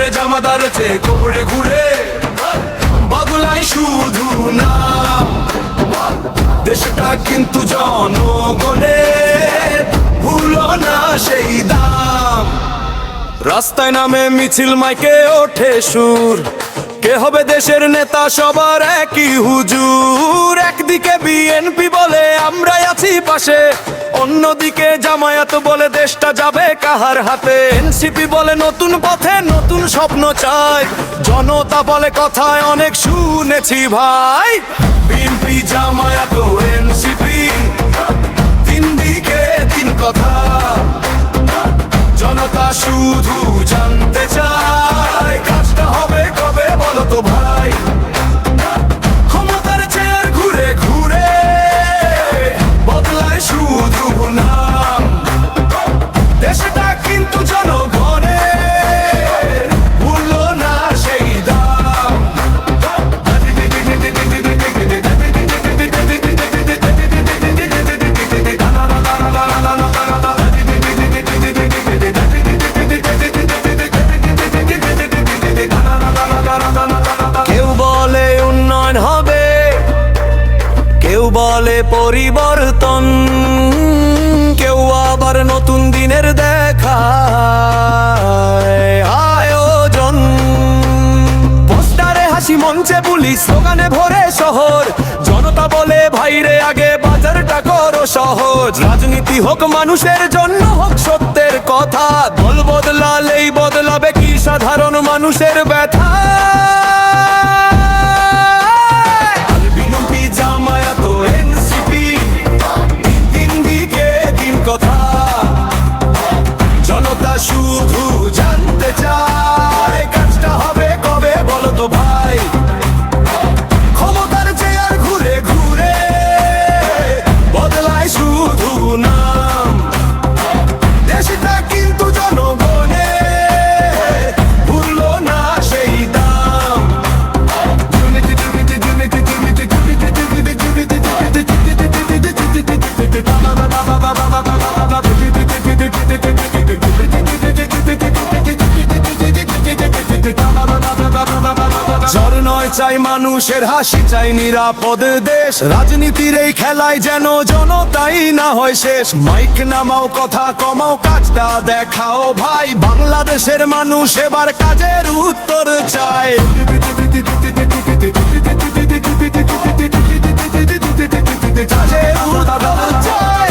ছেড়ে জামাদার চেয়ে কোপড়ে ঘুরে বদলাই শুধু না দেশটা কিন্তু জনগণের, ভুলো না সেই দাম। রাস্তায় নামে মিছিল, মাইকে ওঠে সুর, কে হবে দেশের নেতা সবার একই হুজুর। একদিকে বিএনপি বলে আমরাই আছি পাশে, অন্যদিকে জামায়াত বলে দেশটা যাবে কাহার হাতে। এনসিপি বলে নতুন পথে নতুন স্বপ্ন চাই, জনতা বলে কথায় অনেক শুনেছি ভাই। বিএনপি জামায়াত এনসিপি তিন দিকে তিন কথা, জনতা শুধু জানতে চায় কাজটা হবে কবে বলো তো ভাই। ক্ষমতার চেয়ার ঘুরে ঘুরে বদলায় শুধু নাম, দেশটা কিন্তু জনগণের, ভুলো না সেই দাম। কেউ বলে উন্নয়ন হবে, কেউ বলে পরিবর্তন, কেউ আবার নতুন দিনের দেখা আয়োজন। পোস্টারে হাসি, মঞ্চে পুলিশ, স্লোগানে ভরে শহর, জনতা বলে ভাইরে আগে বাজারটা করো সহজ। রাজনীতি হোক মানুষের জন্য, হোক সত্যের কথা, দল বদলালেই বদলাবে কি সাধারণ মানুষের ব্যথা। বিএনপি জামায়াত এনসিপি তিন দিকে তিন কথা, জনতা শুধু জানতে চায় কাজটা হবে কবে বলো তো ভাই। ক্ষমতার চেয়ার ঘুরে ঘুরে বদলায় শুধু নাম, দেশটা কিন্তু জনগণের, ভুলো না সেই দাম। জ্বর নয় চাই মানুষের হাসি, চাই নিরাপদ দেশ। রাজনীতির এই খেলায় যেন জনতাই না হয় শেষ। মাইক নামাও, কথা কমাও, কাজটা দেখাও ভাই। বাংলাদেশের মানুষ এবার কাজের উত্তর চায়। কাজের উত্তর চায়।